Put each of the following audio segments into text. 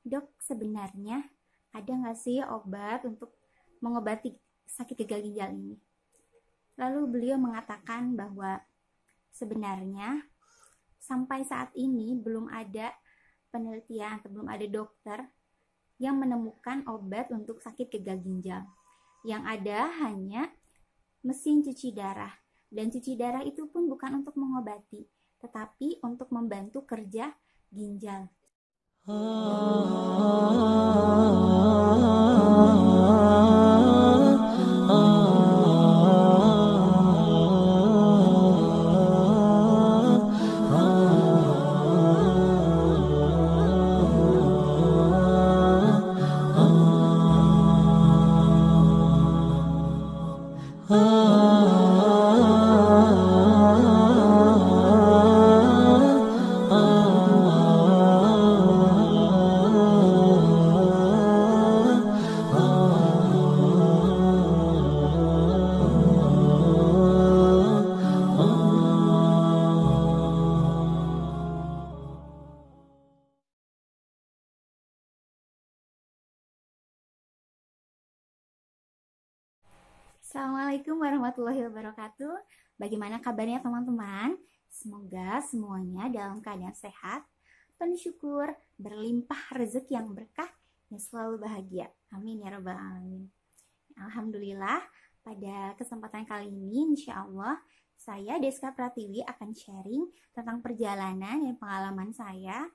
Dok, sebenarnya ada nggak sih obat untuk mengobati sakit gagal ginjal ini? Lalu beliau mengatakan bahwa sebenarnya sampai saat ini belum ada penelitian atau belum ada dokter yang menemukan obat untuk sakit gagal ginjal. Yang ada hanya mesin cuci darah. Dan cuci darah itu pun bukan untuk mengobati, tetapi untuk membantu kerja ginjal. Assalamualaikum warahmatullahi wabarakatuh. Bagaimana kabarnya teman-teman? Semoga semuanya dalam keadaan sehat, penuh syukur, berlimpah rezeki yang berkah, dan selalu bahagia. Amin ya rabbal alamin. Alhamdulillah, pada kesempatan kali ini insya Allah saya Deska Pratiwi akan sharing tentang perjalanan dan pengalaman saya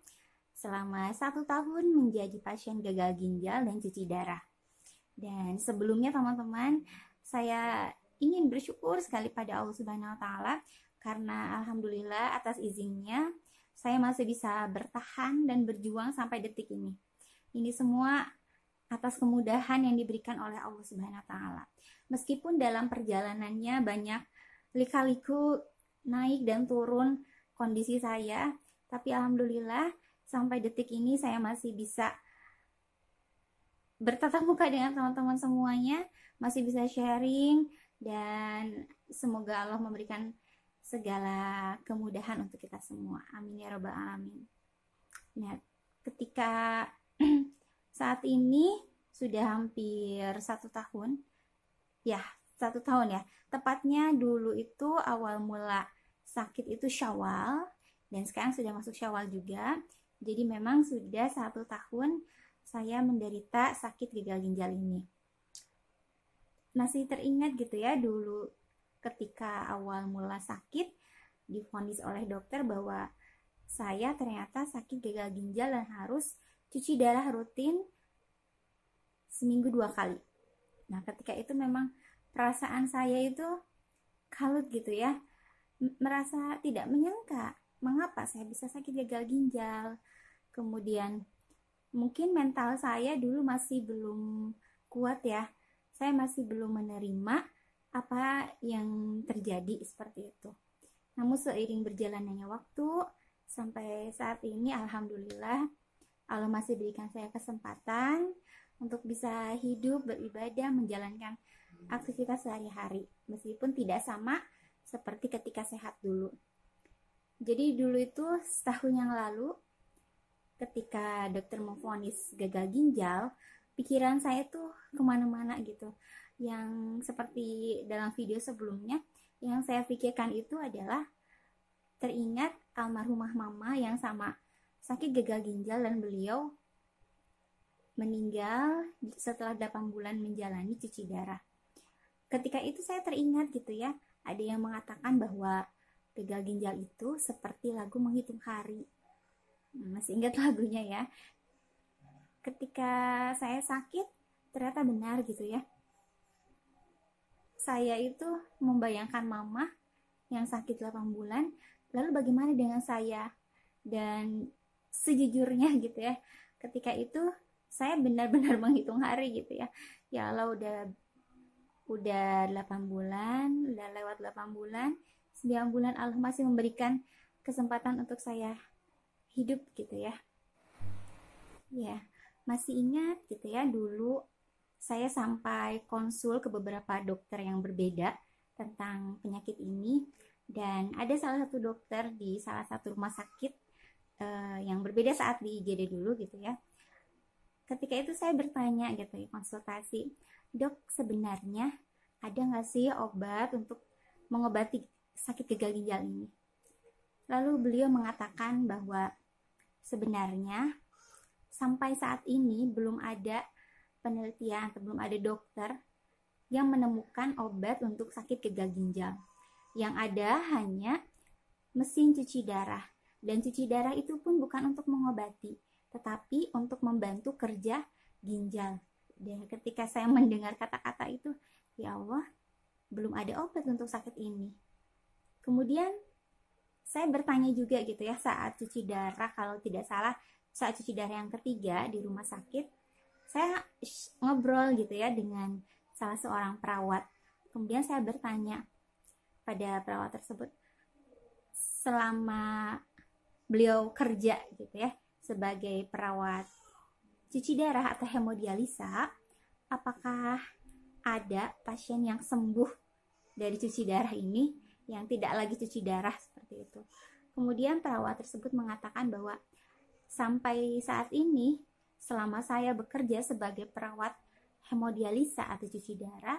selama 1 tahun menjadi pasien gagal ginjal dan cuci darah. Dan sebelumnya teman-teman, saya ingin bersyukur sekali pada Allah Subhanahu wa taala karena alhamdulillah atas izinnya saya masih bisa bertahan dan berjuang sampai detik ini. Ini semua atas kemudahan yang diberikan oleh Allah Subhanahu wa taala. Meskipun dalam perjalanannya banyak lika-liku naik dan turun kondisi saya, tapi alhamdulillah sampai detik ini saya masih bisa bertatap muka dengan teman-teman semuanya, masih bisa sharing, dan semoga Allah memberikan segala kemudahan untuk kita semua. Amin ya rabbal alamin. Nah, ketika saat ini sudah hampir 1 tahun, ya 1 tahun ya, tepatnya dulu itu awal mula sakit itu Syawal, dan sekarang sudah masuk Syawal juga, jadi memang sudah 1 tahun saya menderita sakit gagal ginjal ini. Masih teringat gitu ya dulu ketika awal mula sakit divonis oleh dokter bahwa saya ternyata sakit gagal ginjal dan harus cuci darah rutin seminggu 2 kali. Nah, ketika itu memang perasaan saya itu kalut gitu ya, merasa tidak menyangka mengapa saya bisa sakit gagal ginjal. Kemudian mungkin mental saya dulu masih belum kuat ya. Saya masih belum menerima apa yang terjadi seperti itu. Namun seiring berjalannya waktu sampai saat ini alhamdulillah Allah masih berikan saya kesempatan untuk bisa hidup, beribadah, menjalankan aktivitas sehari-hari meskipun tidak sama seperti ketika sehat dulu. Jadi dulu itu setahun yang lalu ketika dokter memvonis gagal ginjal, pikiran saya tuh kemana-mana gitu. Yang seperti dalam video sebelumnya, yang saya pikirkan itu adalah teringat almarhumah mama yang sama sakit gagal ginjal dan beliau meninggal setelah 8 bulan menjalani cuci darah. Ketika itu saya teringat gitu ya, ada yang mengatakan bahwa gagal ginjal itu seperti lagu menghitung hari. Masih ingat lagunya ya. Ketika saya sakit ternyata benar gitu ya, saya itu membayangkan mama yang sakit 8 bulan, lalu bagaimana dengan saya? Dan sejujurnya gitu ya, ketika itu saya benar-benar menghitung hari gitu ya. Ya Allah, udah 8 bulan, udah lewat 8 bulan, 9 bulan Allah masih memberikan kesempatan untuk saya hidup gitu ya. Ya, masih ingat gitu ya, dulu saya sampai konsul ke beberapa dokter yang berbeda tentang penyakit ini, dan ada salah satu dokter di salah satu rumah sakit yang berbeda saat di IGD dulu gitu ya. ketika itu saya bertanya gitu ya, konsultasi, dok sebenarnya ada nggak sih obat untuk mengobati sakit gagal ginjal ini? Lalu beliau mengatakan bahwa sebenarnya sampai saat ini belum ada penelitian atau belum ada dokter yang menemukan obat untuk sakit gagal ginjal. Yang ada hanya mesin cuci darah, dan cuci darah itu pun bukan untuk mengobati, tetapi untuk membantu kerja ginjal. Dan ketika saya mendengar kata-kata itu, ya Allah, belum ada obat untuk sakit ini. Kemudian saya bertanya juga gitu ya, saat cuci darah, kalau tidak salah saat cuci darah yang ketiga di rumah sakit, saya ngobrol gitu ya dengan salah seorang perawat. Kemudian saya bertanya pada perawat tersebut, selama beliau kerja gitu ya sebagai perawat cuci darah atau hemodialisa, apakah ada pasien yang sembuh dari cuci darah ini, yang tidak lagi cuci darah seperti itu? Kemudian perawat tersebut mengatakan bahwa sampai saat ini, selama saya bekerja sebagai perawat hemodialisa atau cuci darah,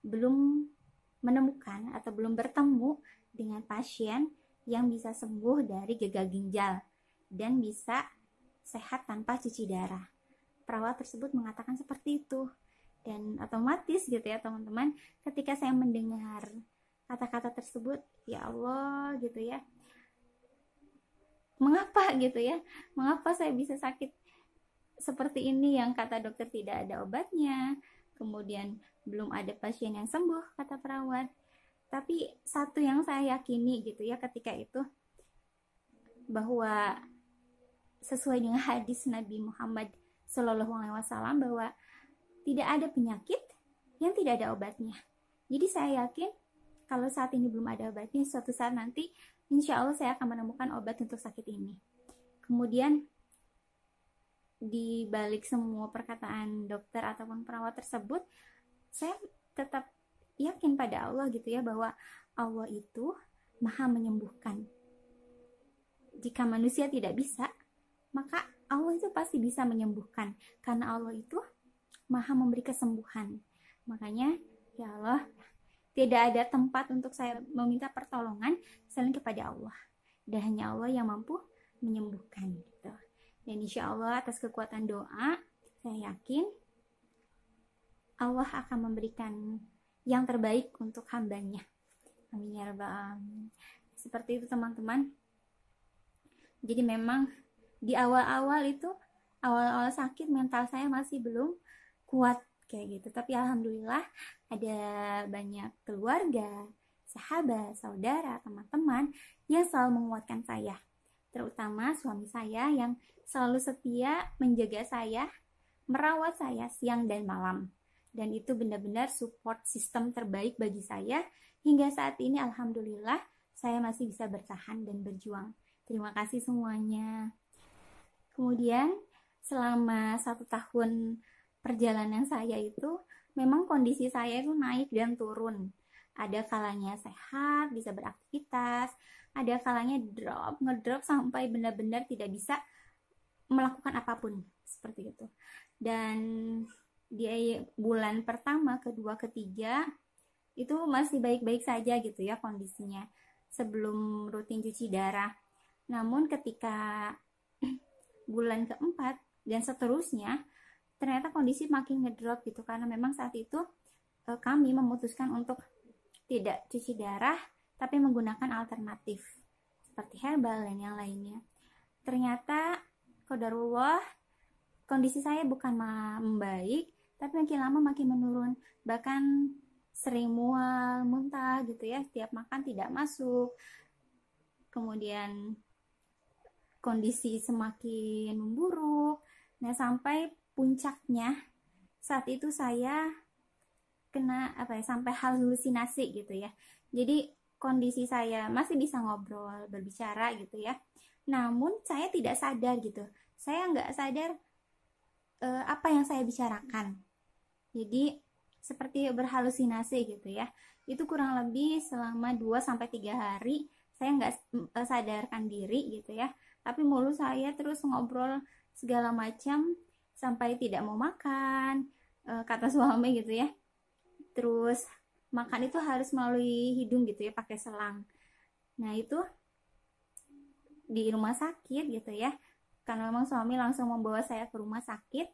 belum menemukan atau belum bertemu dengan pasien yang bisa sembuh dari gagal ginjal dan bisa sehat tanpa cuci darah. Perawat tersebut mengatakan seperti itu. Dan otomatis gitu ya teman-teman, ketika saya mendengar kata-kata tersebut, ya Allah gitu ya, mengapa gitu ya, mengapa saya bisa sakit seperti ini yang kata dokter tidak ada obatnya, kemudian belum ada pasien yang sembuh kata perawat. Tapi satu yang saya yakini gitu ya ketika itu, bahwa sesuai dengan hadis Nabi Muhammad SAW, bahwa tidak ada penyakit yang tidak ada obatnya. Jadi saya yakin kalau saat ini belum ada obatnya, suatu saat nanti insya Allah saya akan menemukan obat untuk sakit ini. Kemudian di balik semua perkataan dokter ataupun perawat tersebut, saya tetap yakin pada Allah gitu ya, bahwa Allah itu maha menyembuhkan. Jika manusia tidak bisa, maka Allah itu pasti bisa menyembuhkan, karena Allah itu maha memberi kesembuhan. Makanya ya Allah, tidak ada tempat untuk saya meminta pertolongan selain kepada Allah, dan hanya Allah yang mampu menyembuhkan gitu. Dan insya Allah atas kekuatan doa, saya yakin Allah akan memberikan yang terbaik untuk hambanya. Amin ya rabbal alamin. Seperti itu teman-teman. Jadi memang di awal-awal itu, awal-awal sakit, mental saya masih belum kuat kayak gitu. Tapi alhamdulillah ada banyak keluarga, sahabat, saudara, teman-teman yang selalu menguatkan saya. Terutama suami saya yang selalu setia menjaga saya, merawat saya siang dan malam. Dan itu benar-benar support sistem terbaik bagi saya. Hingga saat ini alhamdulillah saya masih bisa bertahan dan berjuang. Terima kasih semuanya. Kemudian selama 1 tahun perjalanan saya itu, memang kondisi saya itu naik dan turun. Ada kalanya sehat, bisa beraktivitas, ada kalanya ngedrop sampai benar-benar tidak bisa melakukan apapun, seperti itu. Dan di bulan pertama, kedua, ketiga itu masih baik-baik saja gitu ya kondisinya sebelum rutin cuci darah. Namun ketika bulan keempat dan seterusnya, ternyata kondisi makin ngedrop gitu, karena memang saat itu kami memutuskan untuk tidak cuci darah tapi menggunakan alternatif seperti herbal dan yang lainnya. Ternyata qadarullah kondisi saya bukan membaik, tapi makin lama makin menurun, bahkan sering mual, muntah gitu ya, setiap makan tidak masuk. Kemudian kondisi semakin memburuk. Nah, sampai puncaknya saat itu saya kena sampai halusinasi gitu ya. Jadi kondisi saya masih bisa ngobrol, berbicara gitu ya, namun saya tidak sadar gitu. Saya nggak sadar apa yang saya bicarakan. Jadi seperti berhalusinasi gitu ya. Itu kurang lebih selama 2-3 hari saya nggak sadarkan diri gitu ya. Tapi mulut saya terus ngobrol segala macam, sampai tidak mau makan, kata suami gitu ya. Terus makan itu harus melalui hidung gitu ya, pakai selang. Nah itu di rumah sakit gitu ya, karena memang suami langsung membawa saya ke rumah sakit,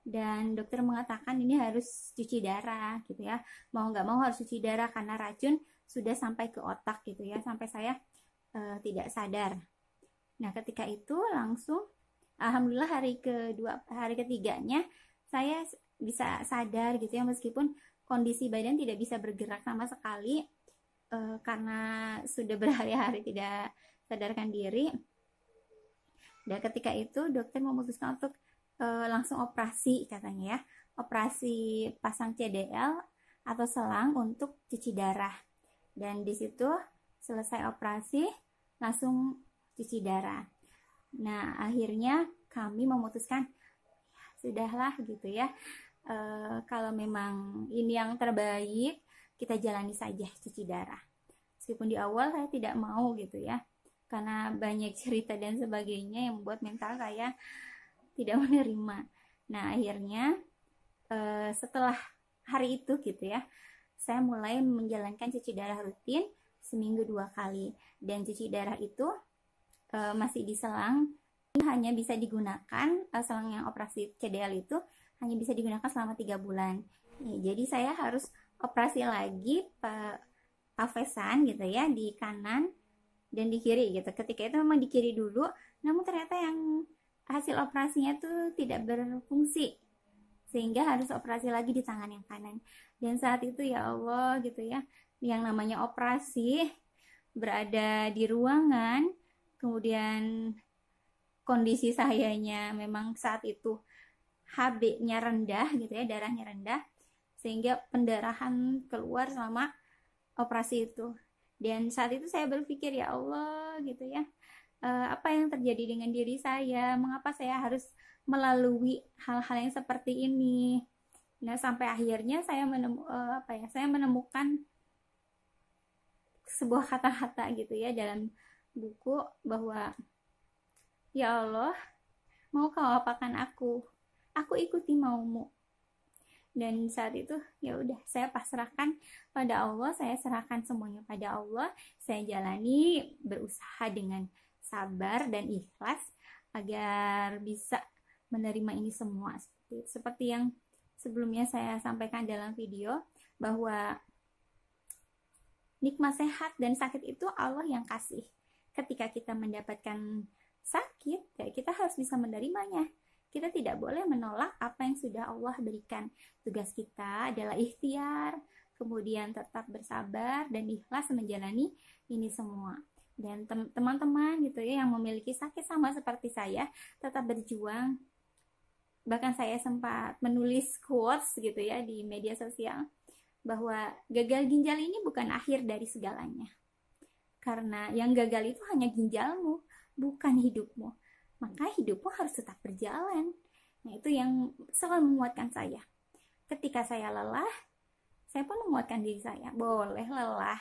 dan dokter mengatakan ini harus cuci darah gitu ya, mau nggak mau harus cuci darah karena racun sudah sampai ke otak gitu ya, sampai saya tidak sadar. Nah ketika itu langsung alhamdulillah hari ketiganya saya bisa sadar gitu ya, meskipun kondisi badan tidak bisa bergerak sama sekali karena sudah berhari-hari tidak sadarkan diri. Dan ketika itu dokter memutuskan untuk langsung operasi katanya ya, operasi pasang CDL atau selang untuk cuci darah. Dan di situ selesai operasi langsung cuci darah. Nah akhirnya kami memutuskan sudahlah gitu ya, kalau memang ini yang terbaik kita jalani saja cuci darah. Meskipun di awal saya tidak mau gitu ya, karena banyak cerita dan sebagainya yang membuat mental saya tidak menerima. Nah akhirnya setelah hari itu gitu ya, saya mulai menjalankan cuci darah rutin seminggu 2 kali. Dan cuci darah itu masih diselang, hanya bisa digunakan selang yang operasi CDL itu hanya bisa digunakan selama 3 bulan. Jadi saya harus operasi lagi pavesan gitu ya, di kanan dan di kiri gitu. Ketika itu memang di kiri dulu, namun ternyata yang hasil operasinya tuh tidak berfungsi, sehingga harus operasi lagi di tangan yang kanan. Dan saat itu ya Allah gitu ya, yang namanya operasi, berada di ruangan, kemudian kondisi sayanya memang saat itu HB-nya rendah gitu ya, darahnya rendah, sehingga pendarahan keluar selama operasi itu. Dan saat itu saya berpikir ya Allah gitu ya, apa yang terjadi dengan diri saya, mengapa saya harus melalui hal-hal yang seperti ini. Nah sampai akhirnya saya menemukan sebuah kata-kata gitu ya dalam buku, bahwa ya Allah, mau kau apakan aku ikuti maumu. Dan saat itu ya udah, saya pasrahkan pada Allah, saya serahkan semuanya pada Allah, saya jalani, berusaha dengan sabar dan ikhlas agar bisa menerima ini semua. Seperti yang sebelumnya saya sampaikan dalam video, bahwa nikmat sehat dan sakit itu Allah yang kasih. Ketika kita mendapatkan sakit, ya kita harus bisa menerimanya. Kita tidak boleh menolak apa yang sudah Allah berikan. Tugas kita adalah ikhtiar, kemudian tetap bersabar dan ikhlas menjalani ini semua. Dan teman-teman gitu ya, yang memiliki sakit sama seperti saya, tetap berjuang. Bahkan saya sempat menulis quotes gitu ya di media sosial, bahwa gagal ginjal ini bukan akhir dari segalanya. Karena yang gagal itu hanya ginjalmu, bukan hidupmu. Maka hidupmu harus tetap berjalan. Nah itu yang selalu menguatkan saya. Ketika saya lelah, saya pun menguatkan diri saya, boleh lelah,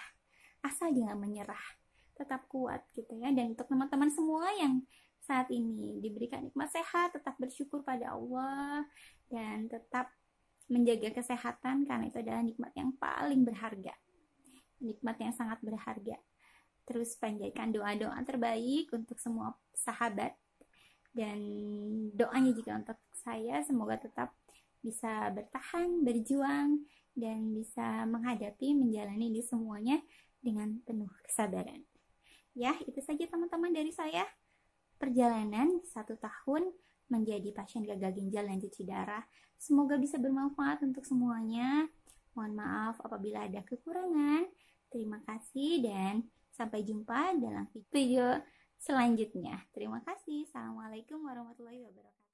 asal jangan menyerah, tetap kuat gitu ya. Dan untuk teman-teman semua yang saat ini diberikan nikmat sehat, tetap bersyukur pada Allah dan tetap menjaga kesehatan, karena itu adalah nikmat yang paling berharga, nikmat yang sangat berharga. Terus panjatkan doa-doa terbaik untuk semua sahabat, dan doanya juga untuk saya, semoga tetap bisa bertahan, berjuang, dan bisa menghadapi, menjalani ini semuanya dengan penuh kesabaran. Ya, itu saja teman-teman dari saya. Perjalanan 1 tahun menjadi pasien gagal ginjal dan cuci darah. Semoga bisa bermanfaat untuk semuanya. Mohon maaf apabila ada kekurangan. Terima kasih dan sampai jumpa dalam video selanjutnya. Terima kasih. Assalamualaikum warahmatullahi wabarakatuh.